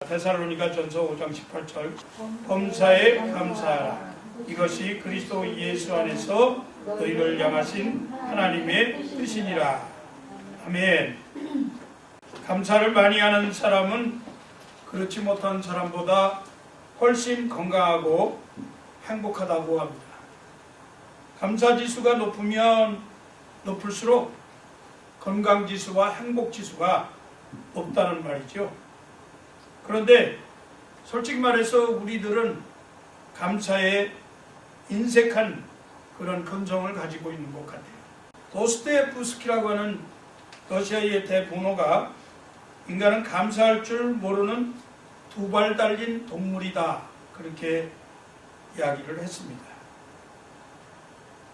데살로니가전서 5장 18절 범사에 감사하라. 이것이 그리스도 예수 안에서 너희를 향하신 하나님의 뜻이니라. 아멘. 감사를 많이 하는 사람은 그렇지 못한 사람보다 훨씬 건강하고 행복하다고 합니다. 감사지수가 높으면 높을수록 건강지수와 행복지수가 높다는 말이죠. 그런데 솔직히 말해서 우리들은 감사에 인색한 그런 근성을 가지고 있는 것 같아요. 도스토옙스키라고 하는 러시아의 대문호가 인간은 감사할 줄 모르는 두 발 달린 동물이다, 그렇게 이야기를 했습니다.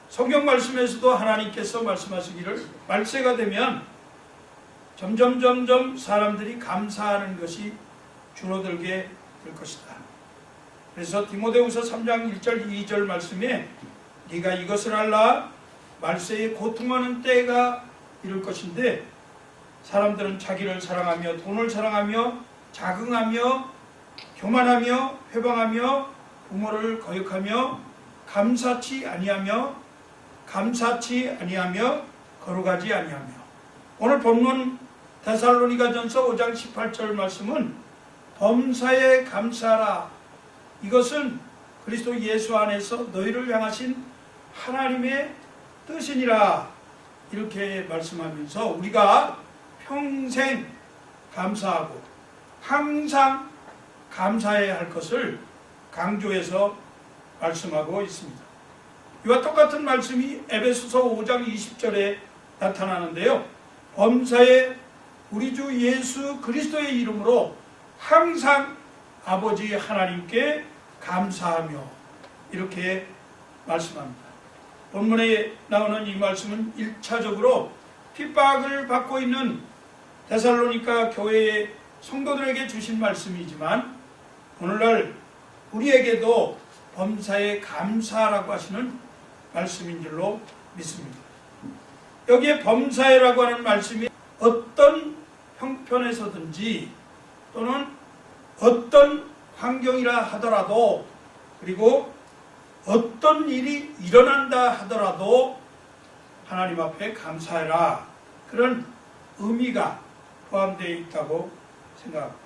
성경 말씀에서도 하나님께서 말씀하시기를 말세가 되면 점점 사람들이 감사하는 것이 줄어들게 될 것이다. 그래서 디모데후서 3장 1절 2절 말씀에 네가 이것을 알라. 말세에 고통하는 때가 이를 것인데 사람들은 자기를 사랑하며 돈을 사랑하며 자긍하며 교만하며 회방하며 부모를 거역하며 감사치 아니하며 거룩하지 아니하며. 오늘 본문 데살로니가전서 5장 18절 말씀은 범사에 감사하라. 이것은 그리스도 예수 안에서 너희를 향하신 하나님의 뜻이니라. 이렇게 말씀하면서 우리가 평생 감사하고 항상 감사해야 할 것을 강조해서 말씀하고 있습니다. 이와 똑같은 말씀이 에베소서 5장 20절에 나타나는데요. 범사에 우리 주 예수 그리스도의 이름으로 항상 아버지 하나님께 감사하며, 이렇게 말씀합니다. 본문에 나오는 이 말씀은 1차적으로 핍박을 받고 있는 데살로니가 교회의 성도들에게 주신 말씀이지만 오늘날 우리에게도 범사에 감사라고 하시는 말씀인 줄로 믿습니다. 여기에 범사에라고 하는 말씀이 어떤 형편에서든지 또는 어떤 환경이라 하더라도, 그리고 어떤 일이 일어난다 하더라도 하나님 앞에 감사해라, 그런 의미가 포함되어 있다고 생각합니다.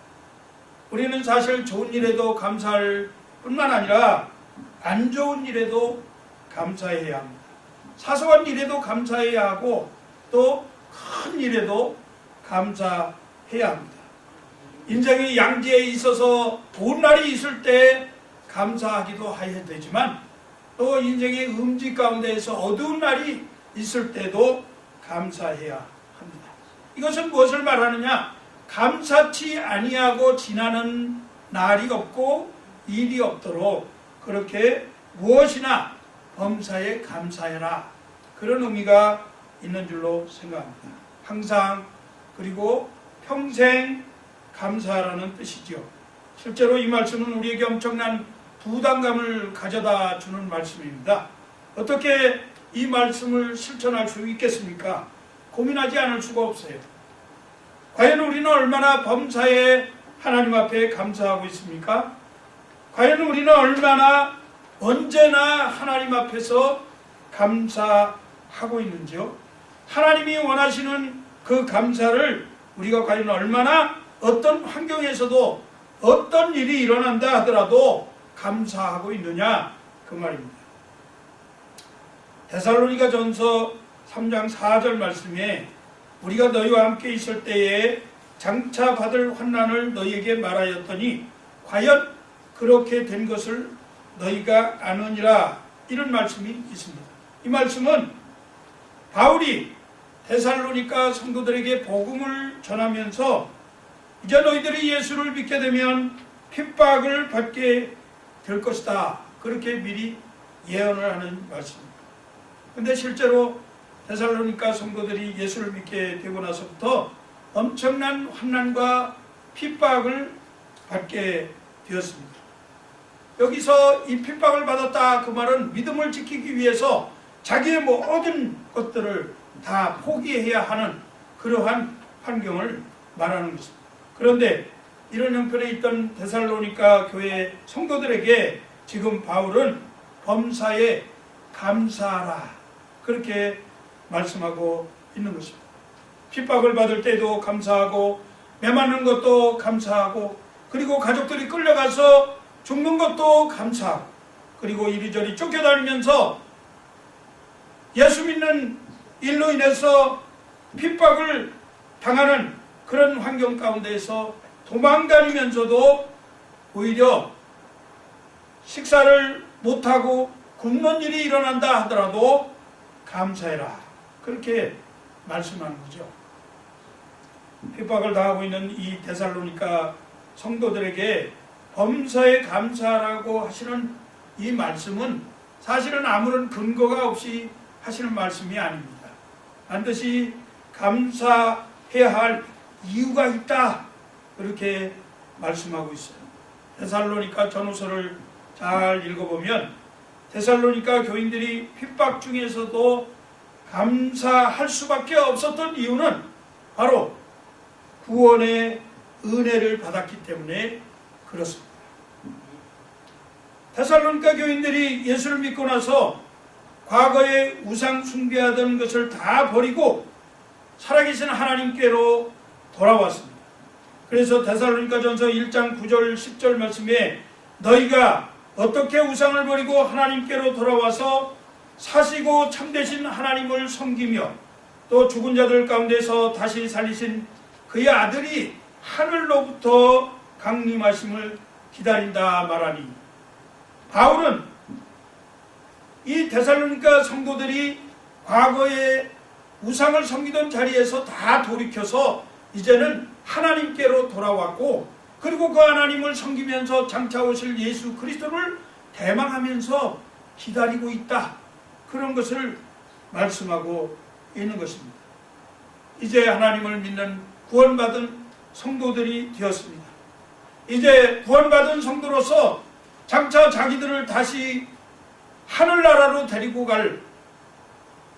우리는 사실 좋은 일에도 감사할 뿐만 아니라 안 좋은 일에도 감사해야 합니다. 사소한 일에도 감사해야 하고 또 큰 일에도 감사해야 합니다. 인생의 양지에 있어서 좋은 날이 있을 때 감사하기도 해야 되지만 또 인생의 음지 가운데에서 어두운 날이 있을 때도 감사해야 합니다. 이것은 무엇을 말하느냐? 감사치 아니하고 지나는 날이 없고 일이 없도록 그렇게 무엇이나 범사에 감사해라, 그런 의미가 있는 줄로 생각합니다. 항상, 그리고 평생 감사하라는 뜻이죠. 실제로 이 말씀은 우리에게 엄청난 부담감을 가져다 주는 말씀입니다. 어떻게 이 말씀을 실천할 수 있겠습니까? 고민하지 않을 수가 없어요. 과연 우리는 얼마나 범사에 하나님 앞에 감사하고 있습니까? 과연 우리는 얼마나 언제나 하나님 앞에서 감사하고 있는지요? 하나님이 원하시는 그 감사를 우리가 과연 얼마나 어떤 환경에서도 어떤 일이 일어난다 하더라도 감사하고 있느냐, 그 말입니다. 데살로니가전서 3장 4절 말씀에 우리가 너희와 함께 있을 때에 장차 받을 환난을 너희에게 말하였더니 과연 그렇게 된 것을 너희가 아느니라, 이런 말씀이 있습니다. 이 말씀은 바울이 데살로니가 성도들에게 복음을 전하면서 이제 너희들이 예수를 믿게 되면 핍박을 받게 될 것이다, 그렇게 미리 예언을 하는 말씀입니다. 그런데 실제로 데살로니가 성도들이 예수를 믿게 되고 나서부터 엄청난 환난과 핍박을 받게 되었습니다. 여기서 이 핍박을 받았다, 그 말은 믿음을 지키기 위해서 자기의 모든 것들을 다 포기해야 하는 그러한 환경을 말하는 것입니다. 그런데 이런 형편에 있던 데살로니가 교회 성도들에게 지금 바울은 범사에 감사하라 그렇게 말씀하고 있는 것입니다. 핍박을 받을 때도 감사하고 매맞는 것도 감사하고 그리고 가족들이 끌려가서 죽는 것도 감사하고 그리고 이리저리 쫓겨다니면서 예수 믿는 일로 인해서 핍박을 당하는 그런 환경 가운데에서 도망다니면서도 오히려 식사를 못하고 굶는 일이 일어난다 하더라도 감사해라 그렇게 말씀하는 거죠. 핍박을 당하고 있는 이 데살로니가 성도들에게 범사에 감사하라고 하시는 이 말씀은 사실은 아무런 근거가 없이 하시는 말씀이 아닙니다. 반드시 감사해야 할 이유가 있다 그렇게 말씀하고 있어요. 데살로니가 전후서를 잘 읽어보면 데살로니가 교인들이 핍박 중에서도 감사할 수밖에 없었던 이유는 바로 구원의 은혜를 받았기 때문에 그렇습니다. 데살로니가 교인들이 예수를 믿고 나서 과거에 우상 숭배하던 것을 다 버리고 살아계신 하나님께로 돌아왔습니다. 그래서 데살로니가전서 1장 9절 10절 말씀에 너희가 어떻게 우상을 버리고 하나님께로 돌아와서 사시고 참되신 하나님을 섬기며 또 죽은 자들 가운데서 다시 살리신 그의 아들이 하늘로부터 강림하심을 기다린다 말하니 바울은 이 데살로니가 성도들이 과거에 우상을 섬기던 자리에서 다 돌이켜서 이제는 하나님께로 돌아왔고 그리고 그 하나님을 섬기면서 장차 오실 예수 그리스도를 대망하면서 기다리고 있다 그런 것을 말씀하고 있는 것입니다. 이제 하나님을 믿는 구원받은 성도들이 되었습니다. 이제 구원받은 성도로서 장차 자기들을 다시 하늘나라로 데리고 갈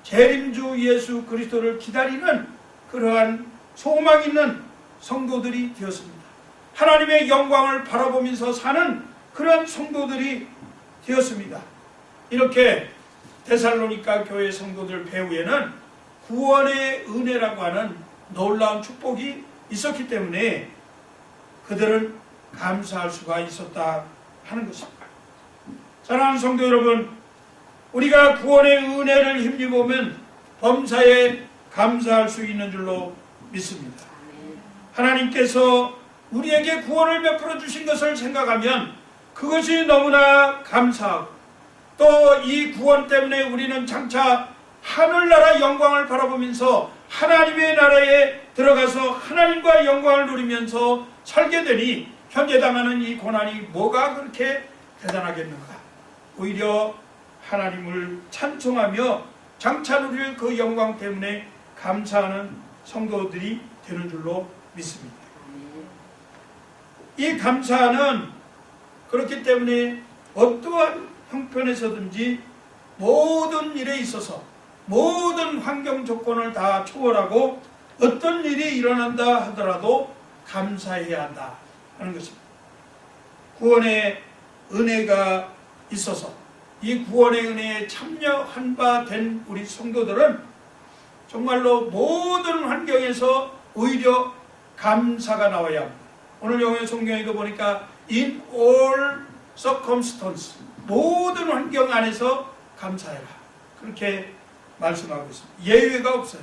재림주 예수 그리스도를 기다리는 그러한 소망 있는 성도들이 되었습니다. 하나님의 영광을 바라보면서 사는 그러한 성도들이 되었습니다. 이렇게 데살로니가 교회 성도들 배후에는 구원의 은혜라고 하는 놀라운 축복이 있었기 때문에 그들은 감사할 수가 있었다 하는 것입니다. 사랑하는 성도 여러분, 우리가 구원의 은혜를 힘입으면 범사에 감사할 수 있는 줄로 믿습니다. 하나님께서 우리에게 구원을 베풀어 주신 것을 생각하면 그것이 너무나 감사하고 또 이 구원 때문에 우리는 장차 하늘나라 영광을 바라보면서 하나님의 나라에 들어가서 하나님과 영광을 누리면서 살게 되니 현재 당하는 이 고난이 뭐가 그렇게 대단하겠는가. 오히려 하나님을 찬송하며 장차 누릴 그 영광 때문에 감사하는 성도들이 되는 줄로 믿습니다. 이 감사는 그렇기 때문에 어떠한 형편에서든지 모든 일에 있어서 모든 환경 조건을 다 초월하고 어떤 일이 일어난다 하더라도 감사해야 한다 하는 것입니다. 구원의 은혜가 있어서 이 구원의 은혜에 참여한 바 된 우리 성도들은 정말로 모든 환경에서 오히려 감사가 나와야 합니다. 오늘 영의 성경에도 보니까 in all circumstances 모든 환경 안에서 감사해라 그렇게 말씀하고 있습니다. 예외가 없어요.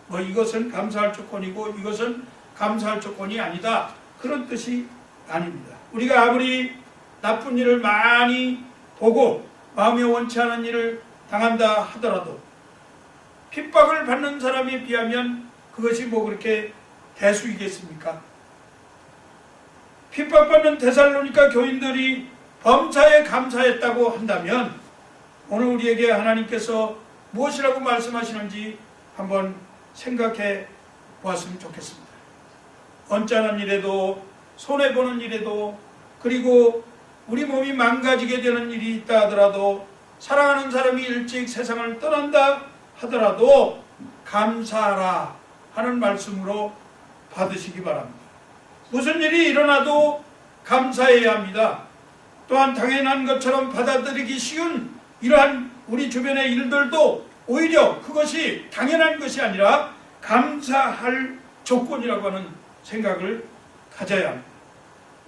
뭐 이것은 감사할 조건이고 이것은 감사할 조건이 아니다 그런 뜻이 아닙니다. 우리가 아무리 나쁜 일을 많이 보고 마음에 원치 않은 일을 당한다 하더라도 핍박을 받는 사람에 비하면 그것이 뭐 그렇게 대수이겠습니까? 핍박받는 데살로니가 교인들이 범사에 감사했다고 한다면 오늘 우리에게 하나님께서 무엇이라고 말씀하시는지 한번 생각해 보았으면 좋겠습니다. 언짢은 일에도 손해보는 일에도 그리고 우리 몸이 망가지게 되는 일이 있다 하더라도 사랑하는 사람이 일찍 세상을 떠난다 하더라도 감사하라 하는 말씀으로 받으시기 바랍니다. 무슨 일이 일어나도 감사해야 합니다. 또한 당연한 것처럼 받아들이기 쉬운 이러한 우리 주변의 일들도 오히려 그것이 당연한 것이 아니라 감사할 조건이라고 하는 생각을 가져야 합니다.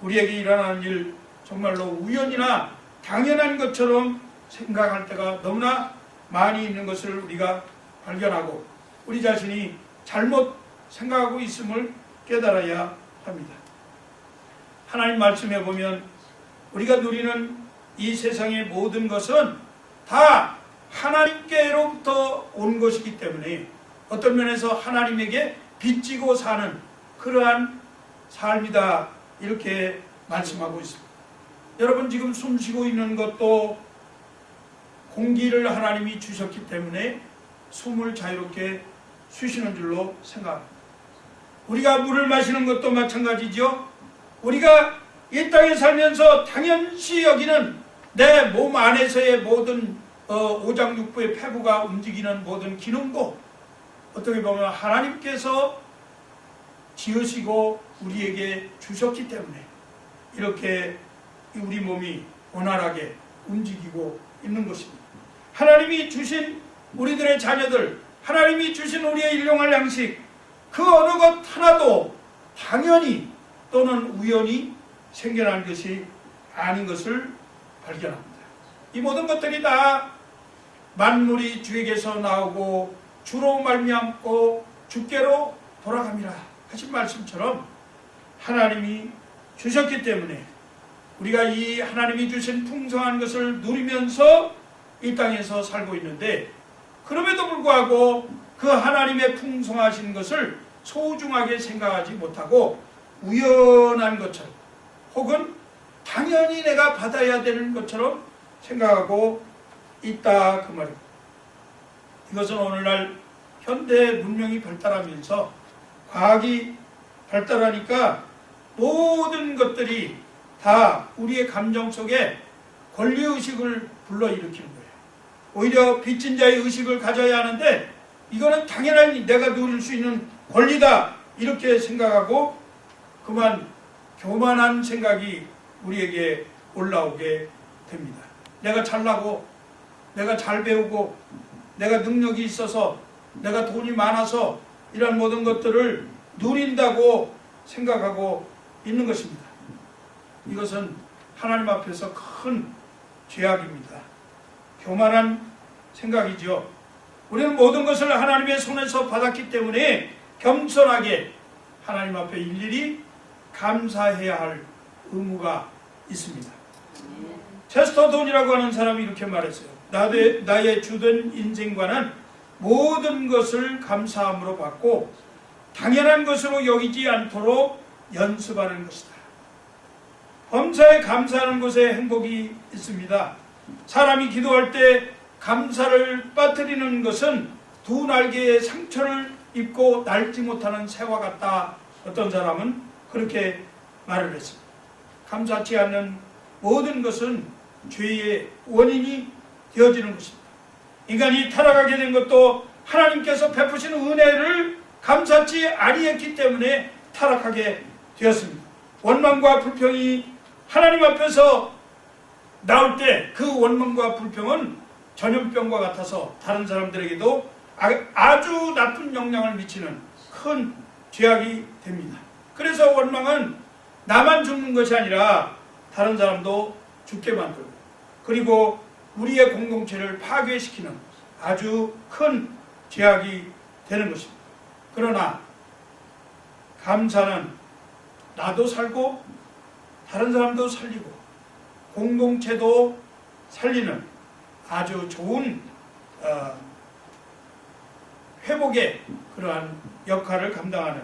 우리에게 일어나는 일 정말로 우연이나 당연한 것처럼 생각할 때가 너무나 많이 있는 것을 우리가 발견하고 우리 자신이 잘못 생각하고 있음을 깨달아야 합니다. 하나님 말씀에 보면 우리가 누리는 이 세상의 모든 것은 다 하나님께로부터 온 것이기 때문에 어떤 면에서 하나님에게 빚지고 사는 그러한 삶이다, 이렇게 말씀하고 있습니다. 여러분, 지금 숨 쉬고 있는 것도 공기를 하나님이 주셨기 때문에 숨을 자유롭게 쉬시는 줄로 생각합니다. 우리가 물을 마시는 것도 마찬가지죠. 우리가 이 땅에 살면서 당연시 여기는 내 몸 안에서의 모든 오장육부의 폐부가 움직이는 모든 기능도 어떻게 보면 하나님께서 지으시고 우리에게 주셨기 때문에 이렇게 우리 몸이 원활하게 움직이고 있는 것입니다. 하나님이 주신 우리들의 자녀들, 하나님이 주신 우리의 일용할 양식, 그 어느 것 하나도 당연히 또는 우연히 생겨난 것이 아닌 것을 발견합니다. 이 모든 것들이 다 만물이 주에게서 나오고 주로 말미암고 주께로 돌아갑니다 하신 말씀처럼 하나님이 주셨기 때문에 우리가 이 하나님이 주신 풍성한 것을 누리면서 이 땅에서 살고 있는데, 그럼에도 불구하고 그 하나님의 풍성하신 것을 소중하게 생각하지 못하고 우연한 것처럼 혹은 당연히 내가 받아야 되는 것처럼 생각하고 있다, 그 말입니다. 이것은 오늘날 현대 문명이 발달하면서 과학이 발달하니까 모든 것들이 다 우리의 감정 속에 권리의식을 불러일으키는 거예요. 오히려 빚진 자의 의식을 가져야 하는데 이거는 당연히 내가 누릴 수 있는 권리다, 이렇게 생각하고 그만 교만한 생각이 우리에게 올라오게 됩니다. 내가 잘나고 내가 잘 배우고 내가 능력이 있어서 내가 돈이 많아서 이런 모든 것들을 누린다고 생각하고 있는 것입니다. 이것은 하나님 앞에서 큰 죄악입니다. 교만한 생각이죠. 우리는 모든 것을 하나님의 손에서 받았기 때문에 겸손하게 하나님 앞에 일일이 감사해야 할 의무가 있습니다. 체스터돈이라고 하는 사람이 이렇게 말했어요. 나의 주된 인생관은 모든 것을 감사함으로 받고 당연한 것으로 여기지 않도록 연습하는 것이다. 범사에 감사하는 곳에 행복이 있습니다. 사람이 기도할 때 감사를 빠뜨리는 것은 두 날개의 상처를 입고 날지 못하는 새와 같다. 어떤 사람은 그렇게 말을 했습니다. 감사치 않는 모든 것은 죄의 원인이 되어지는 것입니다. 인간이 타락하게 된 것도 하나님께서 베푸신 은혜를 감사치 아니했기 때문에 타락하게 되었습니다. 원망과 불평이 하나님 앞에서 나올 때 그 원망과 불평은 전염병과 같아서 다른 사람들에게도 아주 나쁜 영향을 미치는 큰 죄악이 됩니다. 그래서 원망은 나만 죽는 것이 아니라 다른 사람도 죽게 만들고 그리고 우리의 공동체를 파괴시키는 아주 큰 죄악이 되는 것입니다. 그러나 감사는 나도 살고 다른 사람도 살리고 공동체도 살리는 아주 좋은 회복의 그러한 역할을 감당하는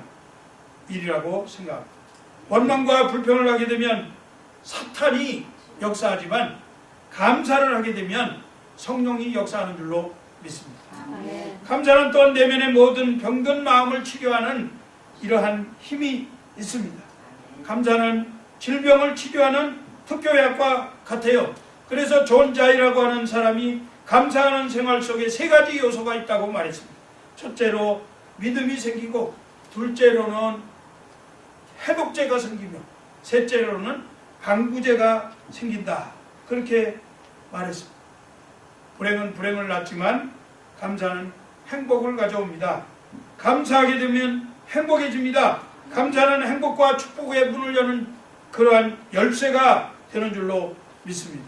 일이라고 생각합니다. 원망과 불평을 하게 되면 사탄이 역사하지만 감사를 하게 되면 성령이 역사하는 줄로 믿습니다. 감사는 또한 내면의 모든 병든 마음을 치료하는 이러한 힘이 있습니다. 감사는 질병을 치료하는 특효약과 같아요. 그래서 존 자이라고 하는 사람이 감사하는 생활 속에 세 가지 요소가 있다고 말했습니다. 첫째로 믿음이 생기고 둘째로는 해독제가 생기며 셋째로는 방부제가 생긴다. 그렇게 말했습니다. 불행은 불행을 낳지만 감사는 행복을 가져옵니다. 감사하게 되면 행복해집니다. 감사는 행복과 축복의 문을 여는 그러한 열쇠가 되는 줄로 믿습니다.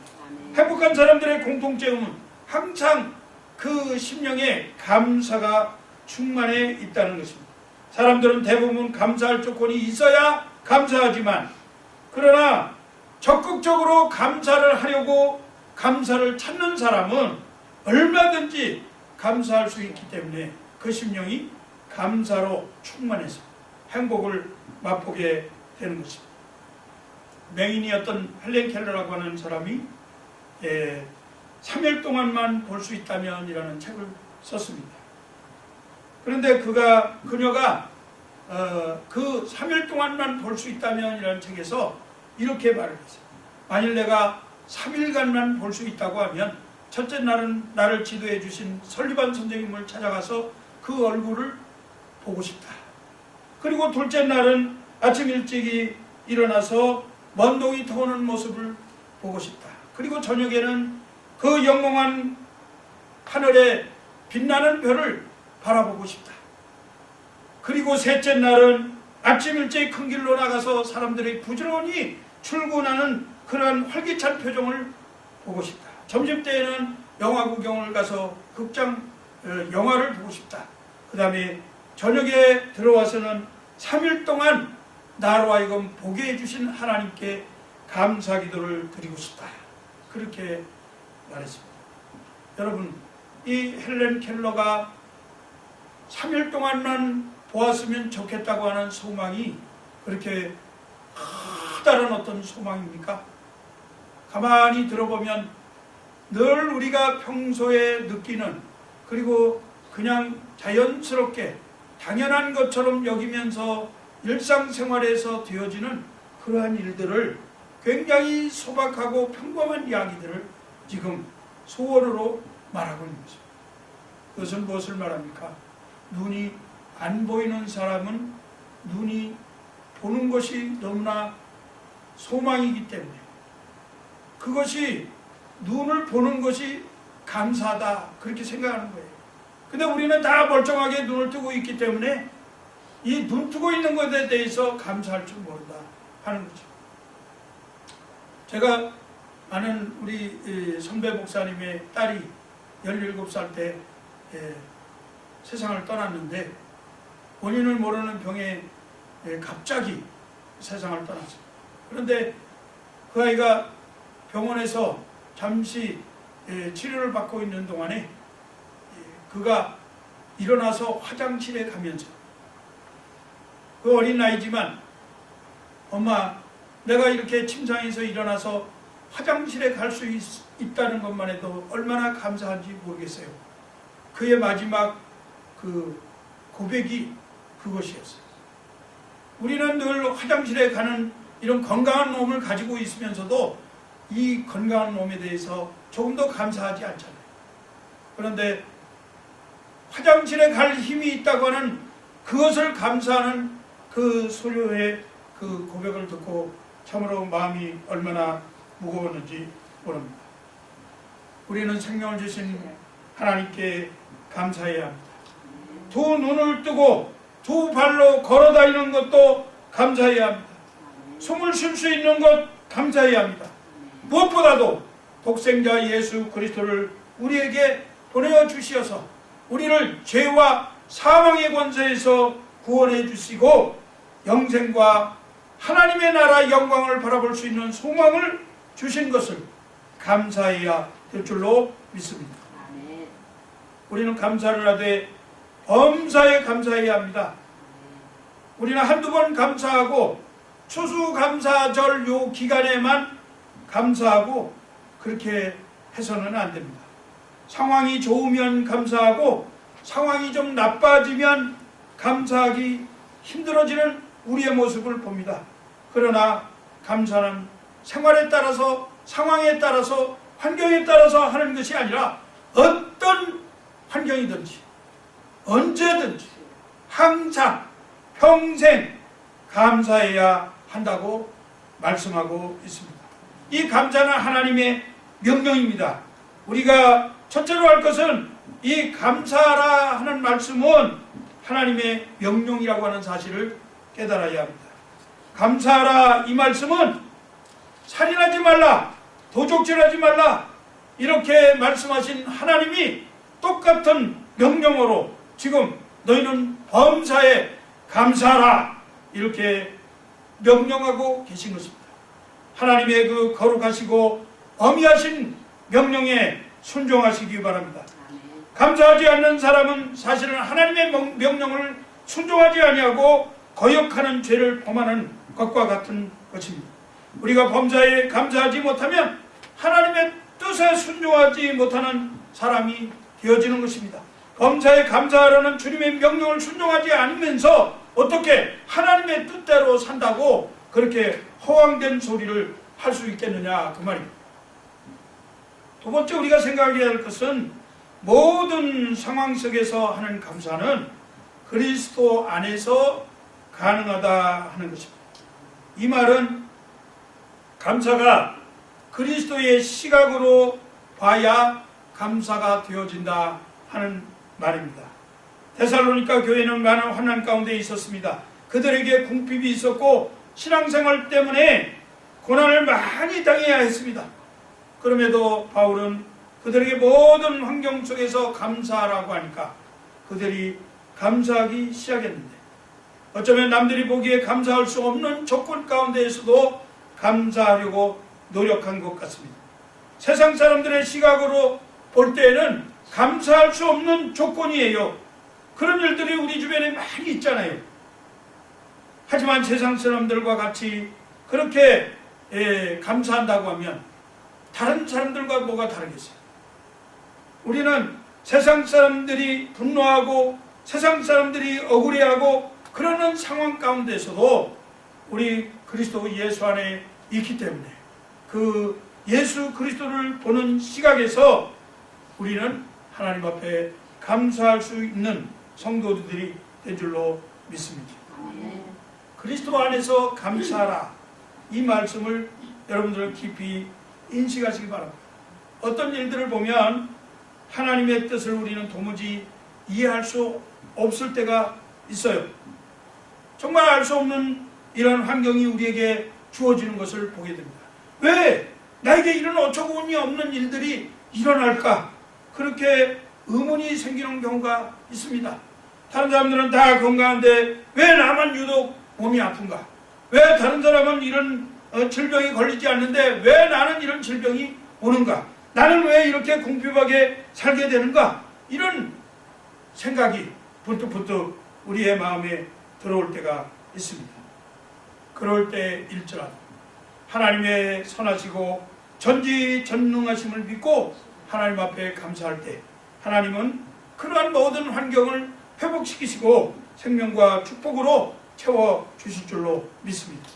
행복한 사람들의 공통점은 항상 그 심령에 감사가 충만해 있다는 것입니다. 사람들은 대부분 감사할 조건이 있어야 감사하지만, 그러나 적극적으로 감사를 하려고 감사를 찾는 사람은 얼마든지 감사할 수 있기 때문에 그 심령이 감사로 충만해서 행복을 맛보게 되는 것입니다. 맹인이었던 헬렌 켈러라고 하는 사람이 3일 동안만 볼 수 있다면 이라는 책을 썼습니다. 그런데 그녀가 그 3일 동안만 볼 수 있다면 이라는 책에서 이렇게 말을 했어요. 만일 내가 3일간만 볼 수 있다고 하면 첫째 날은 나를 지도해 주신 설리반 선생님을 찾아가서 그 얼굴을 보고 싶다. 그리고 둘째 날은 아침 일찍이 일어나서 먼동이 터오는 모습을 보고 싶다. 그리고 저녁에는 그 영롱한 하늘에 빛나는 별을 바라보고 싶다. 그리고 셋째 날은 아침 일찍 큰 길로 나가서 사람들이 부지런히 출근하는 그러한 활기찬 표정을 보고 싶다. 점심때에는 영화 구경을 가서 영화를 보고 싶다. 그 다음에 저녁에 들어와서는 3일 동안 나로 하여금 보게 해주신 하나님께 감사 기도를 드리고 싶다. 그렇게 말했습니다. 여러분, 이 헬렌 켈러가 3일 동안만 보았으면 좋겠다고 하는 소망이 그렇게 커다란 어떤 소망입니까? 가만히 들어보면 늘 우리가 평소에 느끼는, 그리고 그냥 자연스럽게 당연한 것처럼 여기면서 일상생활에서 되어지는 그러한 일들을, 굉장히 소박하고 평범한 이야기들을 지금 소원으로 말하고 있는 것입니다. 그것은 무엇을 말합니까? 눈이 안 보이는 사람은 눈이 보는 것이 너무나 소망이기 때문에, 그것이 눈을 보는 것이 감사하다, 그렇게 생각하는 거예요. 근데 우리는 다 멀쩡하게 눈을 뜨고 있기 때문에 이 눈 뜨고 있는 것에 대해서 감사할 줄 모른다 하는 거죠. 제가 아는 우리 선배 목사님의 딸이 17살 때 세상을 떠났는데, 원인을 모르는 병에 갑자기 세상을 떠났어요. 그런데 그 아이가 병원에서 잠시 치료를 받고 있는 동안에 그가 일어나서 화장실에 가면서, 그 어린 나이지만, 엄마, 내가 이렇게 침상에서 일어나서 화장실에 갈 수 있다는 것만 해도 얼마나 감사한지 모르겠어요. 그의 마지막 그 고백이 그것이었어요. 우리는 늘 화장실에 가는 이런 건강한 몸을 가지고 있으면서도 이 건강한 몸에 대해서 조금 더 감사하지 않잖아요. 그런데 화장실에 갈 힘이 있다고 하는 그것을 감사하는 그 소녀의 그 고백을 듣고 참으로 마음이 얼마나 무거웠는지 모릅니다. 우리는 생명을 주신 하나님께 감사해야 합니다. 두 눈을 뜨고 두 발로 걸어다니는 것도 감사해야 합니다. 숨을 쉴 수 있는 것 감사해야 합니다. 무엇보다도 독생자 예수 그리스도를 우리에게 보내어 주시어서 우리를 죄와 사망의 권세에서 구원해 주시고 영생과 하나님의 나라 영광을 바라볼 수 있는 소망을 주신 것을 감사해야 될 줄로 믿습니다. 우리는 감사를 하되 범사에 감사해야 합니다. 우리는 한두 번 감사하고 추수감사절 요 기간에만 감사하고 그렇게 해서는 안 됩니다. 상황이 좋으면 감사하고 상황이 좀 나빠지면 감사하기 힘들어지는 우리의 모습을 봅니다. 그러나 감사는 생활에 따라서, 상황에 따라서, 환경에 따라서 하는 것이 아니라 어떤 환경이든지 언제든지 항상 평생 감사해야 한다고 말씀하고 있습니다. 이 감사는 하나님의 명령입니다. 우리가 첫째로 할 것은 이 감사라 하는 말씀은 하나님의 명령이라고 하는 사실을 깨달아야 합니다. 감사하라 이 말씀은 살인하지 말라, 도적질하지 말라 이렇게 말씀하신 하나님이 똑같은 명령어로 지금 너희는 범사에 감사하라 이렇게 명령하고 계신 것입니다. 하나님의 그 거룩하시고 엄위하신 명령에 순종하시기 바랍니다. 감사하지 않는 사람은 사실은 하나님의 명령을 순종하지 아니하고 거역하는 죄를 범하는 것과 같은 것입니다. 우리가 범사에 감사하지 못하면 하나님의 뜻에 순종하지 못하는 사람이 되어지는 것입니다. 범사에 감사하라는 주님의 명령을 순종하지 않으면서 어떻게 하나님의 뜻대로 산다고 그렇게 허황된 소리를 할 수 있겠느냐 그 말입니다. 두 번째 우리가 생각해야 할 것은 모든 상황 속에서 하는 감사는 그리스도 안에서 가능하다 하는 것입니다. 이 말은 감사가 그리스도의 시각으로 봐야 감사가 되어진다 하는 말입니다. 데살로니가 교회는 많은 환난 가운데 있었습니다. 그들에게 궁핍이 있었고 신앙생활 때문에 고난을 많이 당해야 했습니다. 그럼에도 바울은 그들에게 모든 환경 속에서 감사하라고 하니까 그들이 감사하기 시작했는데 어쩌면 남들이 보기에 감사할 수 없는 조건 가운데에서도 감사하려고 노력한 것 같습니다. 세상 사람들의 시각으로 볼 때에는 감사할 수 없는 조건이에요. 그런 일들이 우리 주변에 많이 있잖아요. 하지만 세상 사람들과 같이 그렇게 감사한다고 하면 다른 사람들과 뭐가 다르겠어요? 우리는 세상 사람들이 분노하고 세상 사람들이 억울해하고 그러는 상황 가운데서도 우리 그리스도 예수 안에 있기 때문에 그 예수 그리스도를 보는 시각에서 우리는 하나님 앞에 감사할 수 있는 성도들이 된 줄로 믿습니다. 그리스도 안에서 감사하라 이 말씀을 여러분들 깊이 인식하시기 바랍니다. 어떤 일들을 보면 하나님의 뜻을 우리는 도무지 이해할 수 없을 때가 있어요. 정말 알 수 없는 이런 환경이 우리에게 주어지는 것을 보게 됩니다. 왜 나에게 이런 어처구니 없는 일들이 일어날까? 그렇게 의문이 생기는 경우가 있습니다. 다른 사람들은 다 건강한데 왜 나만 유독 몸이 아픈가? 왜 다른 사람은 이런 질병이 걸리지 않는데 왜 나는 이런 질병이 오는가? 나는 왜 이렇게 궁핍하게 살게 되는가? 이런 생각이 문득문득 우리의 마음에 들어올 때가 있습니다. 그럴 때일지라도 하나님의 선하시고 전지전능하심을 믿고 하나님 앞에 감사할 때 하나님은 그러한 모든 환경을 회복시키시고 생명과 축복으로 채워주실 줄로 믿습니다.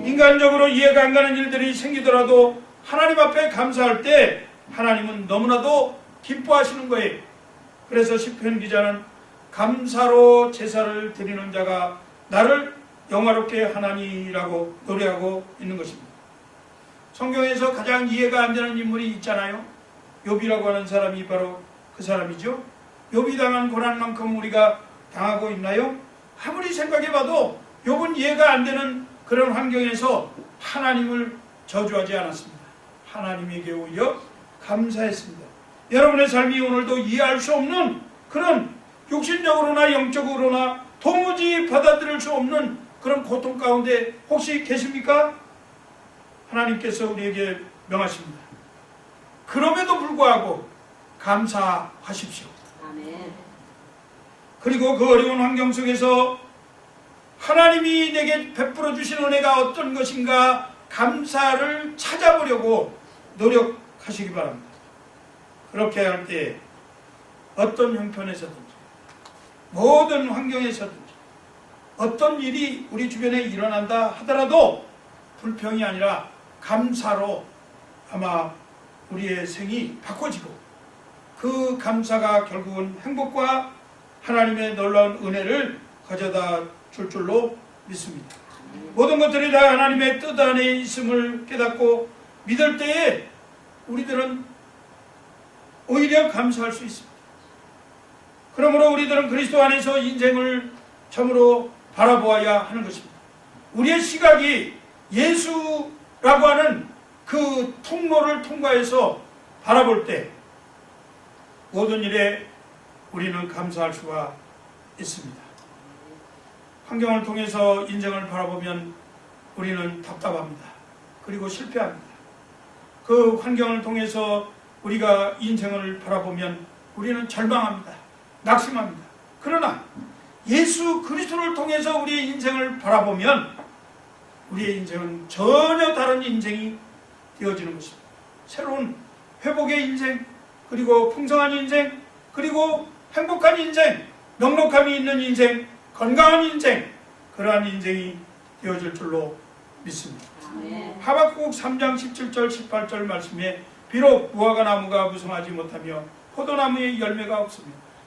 인간적으로 이해가 안 가는 일들이 생기더라도 하나님 앞에 감사할 때 하나님은 너무나도 기뻐하시는 거예요. 그래서 시편 기자는 감사로 제사를 드리는 자가 나를 영화롭게 하나니라고 노래하고 있는 것입니다. 성경에서 가장 이해가 안 되는 인물이 있잖아요. 욥이라고 하는 사람이 바로 그 사람이죠. 욥이 당한 고난만큼 우리가 당하고 있나요? 아무리 생각해봐도 욥은 이해가 안 되는 그런 환경에서 하나님을 저주하지 않았습니다. 하나님에게 오히려 감사했습니다. 여러분의 삶이 오늘도 이해할 수 없는 그런 육신적으로나 영적으로나 도무지 받아들일 수 없는 그런 고통 가운데 혹시 계십니까? 하나님께서 우리에게 명하십니다. 그럼에도 불구하고 감사하십시오. 아멘. 그리고 그 어려운 환경 속에서 하나님이 내게 베풀어 주신 은혜가 어떤 것인가 감사를 찾아보려고 노력하시기 바랍니다. 그렇게 할 때 어떤 형편에서든지 모든 환경에서든지 어떤 일이 우리 주변에 일어난다 하더라도 불평이 아니라 감사로 아마 우리의 생이 바꿔지고 그 감사가 결국은 행복과 하나님의 놀라운 은혜를 가져다 줄 줄로 믿습니다. 모든 것들이 다 하나님의 뜻 안에 있음을 깨닫고 믿을 때에 우리들은 오히려 감사할 수 있습니다. 그러므로 우리들은 그리스도 안에서 인생을 참으로 바라보아야 하는 것입니다. 우리의 시각이 예수라고 하는 그 통로를 통과해서 바라볼 때 모든 일에 우리는 감사할 수가 있습니다. 환경을 통해서 인생을 바라보면 우리는 답답합니다. 그리고 실패합니다. 그 환경을 통해서 우리가 인생을 바라보면 우리는 절망합니다. 낙심합니다. 그러나 예수 그리스도를 통해서 우리의 인생을 바라보면 우리의 인생은 전혀 다른 인생이 되어지는 것입니다. 새로운 회복의 인생, 그리고 풍성한 인생, 그리고 행복한 인생, 넉넉함이 있는 인생, 건강한 인생, 그러한 인생이 되어질 줄로 믿습니다. 하박국 3장 17절 18절 말씀에 비록 무화과 나무가 무성하지 못하며 포도나무에 열매가 없으며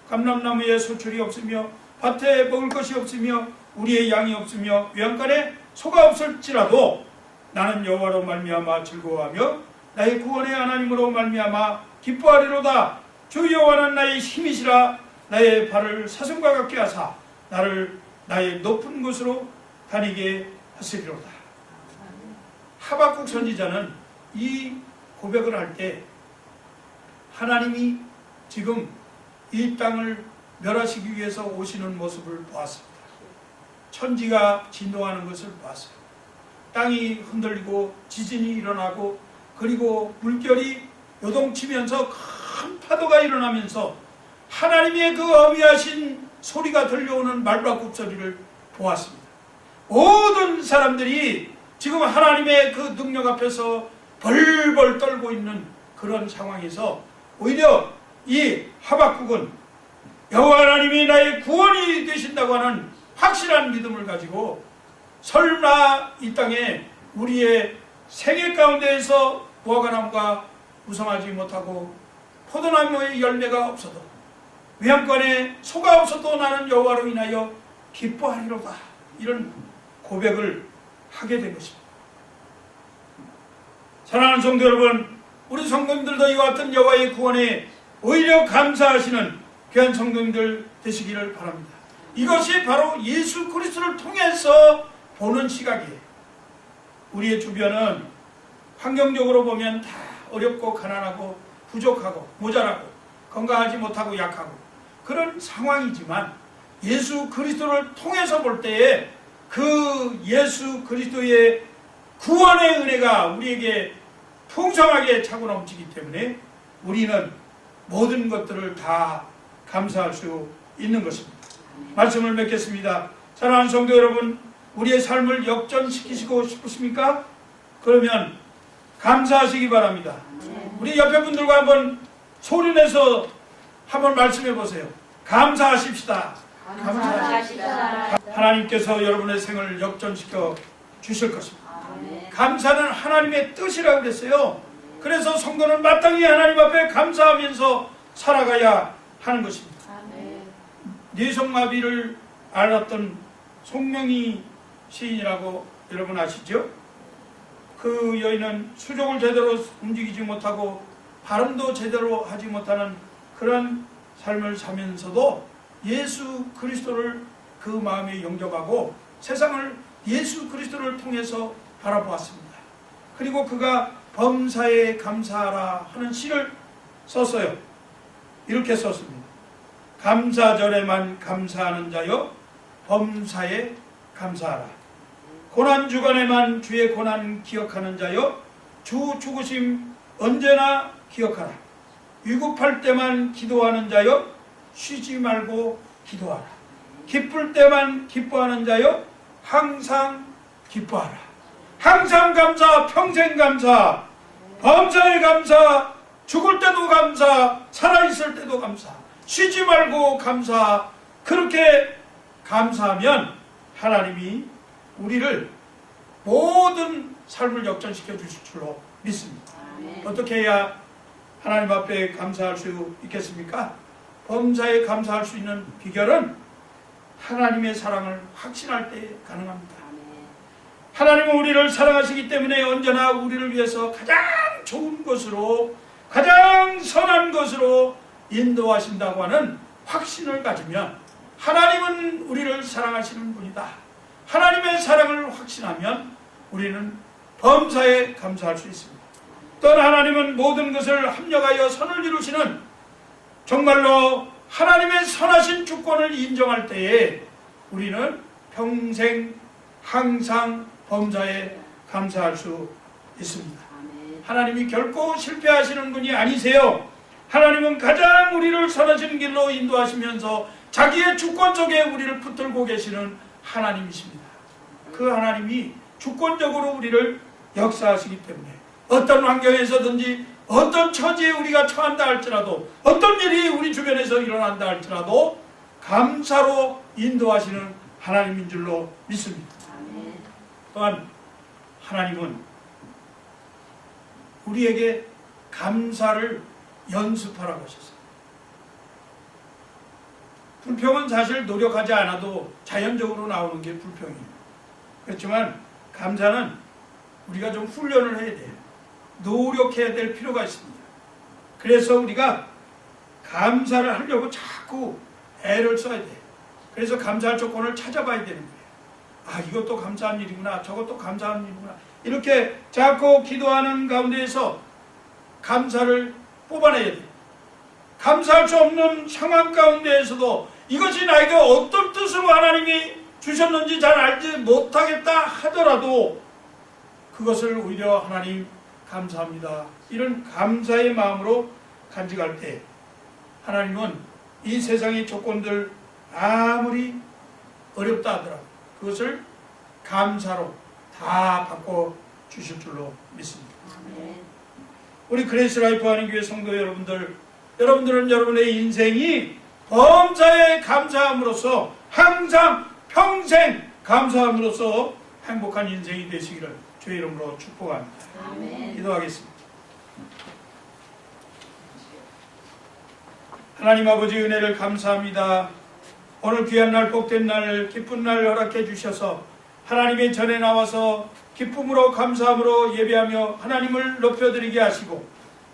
감람나무에 소출이 없으며 밭에 먹을 것이 없으며 우리의 양이 없으며 외양간에 소가 없을지라도 나는 여호와로 말미암아 즐거워하며 나의 구원의 하나님으로 말미암아 기뻐하리로다. 주 여호와는 나의 힘이시라. 나의 발을 사슴과 같게 하사 나를 나의 높은 곳으로 다니게 하시리로다. 하박국 선지자는 이 고백을 할 때 하나님이 지금 이 땅을 멸하시기 위해서 오시는 모습을 보았습니다. 천지가 진동하는 것을 보았어요. 땅이 흔들리고 지진이 일어나고 그리고 물결이 요동치면서 큰 파도가 일어나면서 하나님의 그 어미하신 소리가 들려오는 말바굽 소리를 보았습니다. 모든 사람들이 지금 하나님의 그 능력 앞에서 벌벌 떨고 있는 그런 상황에서 오히려 이 하박국은 여호와 하나님이 나의 구원이 되신다고 하는 확실한 믿음을 가지고 설마 이 땅에 우리의 생애 가운데에서 무화과나무가 무성하지 못하고 포도나무의 열매가 없어도 외양간에 소가 없어도 나는 여호와로 인하여 기뻐하리로다. 이런 고백을 하게 된 것입니다. 사랑하는 성도 여러분, 우리 성도님들도 이와 같은 여호와의 구원에 오히려 감사하시는 귀한 성도님들 되시기를 바랍니다. 이것이 바로 예수 그리스도를 통해서 보는 시각이에요. 우리의 주변은 환경적으로 보면 다 어렵고 가난하고 부족하고 모자라고 건강하지 못하고 약하고 그런 상황이지만 예수 그리스도를 통해서 볼 때에 그 예수 그리스도의 구원의 은혜가 우리에게 풍성하게 차고 넘치기 때문에 우리는 모든 것들을 다 감사할 수 있는 것입니다. 말씀을 맺겠습니다. 사랑하는 성도 여러분, 우리의 삶을 역전시키시고 싶으십니까? 그러면 감사하시기 바랍니다. 우리 옆에 분들과 한번 소리내서 한번 말씀해 보세요. 감사하십시다. 감사하십시다. 하나님께서 여러분의 생을 역전시켜 주실 것입니다. 감사는 하나님의 뜻이라고 그랬어요. 그래서 성도는 마땅히 하나님 앞에 감사하면서 살아가야 하는 것입니다. 뇌성마비를 앓았던 송명희 시인이라고 여러분 아시죠? 그 여인은 수족을 제대로 움직이지 못하고 발음도 제대로 하지 못하는 그런 삶을 사면서도 예수 그리스도를 그 마음에 영접하고 세상을 예수 그리스도를 통해서 바라보았습니다. 그리고 그가 범사에 감사하라 하는 시를 썼어요. 이렇게 썼습니다. 감사절에만 감사하는 자여 범사에 감사하라. 고난주간에만 주의 고난 기억하는 자여 주 죽으심 언제나 기억하라. 위급할 때만 기도하는 자여 쉬지 말고 기도하라. 기쁠 때만 기뻐하는 자여 항상 기뻐하라. 항상 감사, 평생 감사, 범사에 감사, 죽을 때도 감사, 살아있을 때도 감사, 쉬지 말고 감사. 그렇게 감사하면 하나님이 우리를 모든 삶을 역전시켜 주실 줄로 믿습니다. 어떻게 해야 하나님 앞에 감사할 수 있겠습니까? 범사에 감사할 수 있는 비결은 하나님의 사랑을 확신할 때 가능합니다. 하나님은 우리를 사랑하시기 때문에 언제나 우리를 위해서 가장 좋은 것으로, 가장 선한 것으로 인도하신다고 하는 확신을 가지면, 하나님은 우리를 사랑하시는 분이다, 하나님의 사랑을 확신하면 우리는 범사에 감사할 수 있습니다. 또한 하나님은 모든 것을 합력하여 선을 이루시는, 정말로 하나님의 선하신 주권을 인정할 때에 우리는 평생 항상 범사에 감사할 수 있습니다. 하나님이 결코 실패하시는 분이 아니세요. 하나님은 가장 우리를 선하신 길로 인도하시면서 자기의 주권 속에 우리를 붙들고 계시는 하나님이십니다. 그 하나님이 주권적으로 우리를 역사하시기 때문에 어떤 환경에서든지, 어떤 처지에 우리가 처한다 할지라도, 어떤 일이 우리 주변에서 일어난다 할지라도 감사로 인도하시는 하나님인 줄로 믿습니다. 또한 하나님은 우리에게 감사를 연습하라고 하셨어요. 불평은 사실 노력하지 않아도 자연적으로 나오는 게 불평이에요. 그렇지만 감사는 우리가 좀 훈련을 해야 돼요. 노력해야 될 필요가 있습니다. 그래서 우리가 감사를 하려고 자꾸 애를 써야 돼요. 그래서 감사할 조건을 찾아봐야 되는 거예요. 아, 이것도 감사한 일이구나, 저것도 감사한 일이구나. 이렇게 자꾸 기도하는 가운데에서 감사를 뽑아내야 돼요. 감사할 수 없는 상황 가운데에서도 이것이 나에게 어떤 뜻으로 하나님이 주셨는지 잘 알지 못하겠다 하더라도 그것을 오히려 하나님 감사합니다, 이런 감사의 마음으로 간직할 때 하나님은 이 세상의 조건들 아무리 어렵다 하더라도 그것을 감사로 다 바꿔주실 줄로 믿습니다. 우리 그레이스 라이프 하는 교회 성도 여러분들, 여러분들은 여러분의 인생이 범사에 감사함으로써, 항상 평생 감사함으로써 행복한 인생이 되시기를 주의 이름으로 축복합니다. 아멘. 기도하겠습니다. 하나님 아버지, 은혜를 감사합니다. 오늘 귀한 날, 복된 날, 기쁜 날 허락해 주셔서 하나님의 전에 나와서 기쁨으로 감사함으로 예배하며 하나님을 높여드리게 하시고,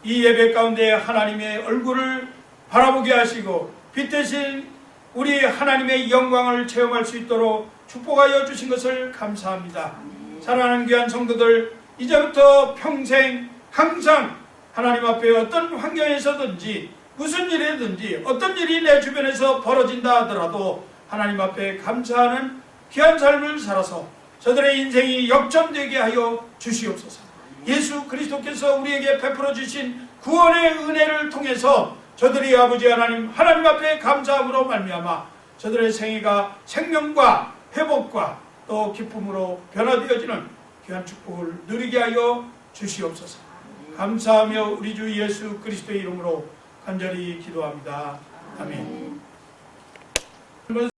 이 예배 가운데 하나님의 얼굴을 바라보게 하시고 빛 대신 우리 하나님의 영광을 체험할 수 있도록 축복하여 주신 것을 감사합니다. 사랑하는 귀한 성도들, 이제부터 평생 항상 하나님 앞에 어떤 환경에서든지, 무슨 일이든지, 어떤 일이 내 주변에서 벌어진다 하더라도 하나님 앞에 감사하는 귀한 삶을 살아서 저들의 인생이 역전되게 하여 주시옵소서. 예수 그리스도께서 우리에게 베풀어 주신 구원의 은혜를 통해서 저들이 아버지 하나님 앞에 감사함으로 말미암아 저들의 생애가 생명과 회복과 또 기쁨으로 변화되어지는 귀한 축복을 누리게 하여 주시옵소서. 감사하며 우리 주 예수 그리스도의 이름으로 간절히 기도합니다. 아멘.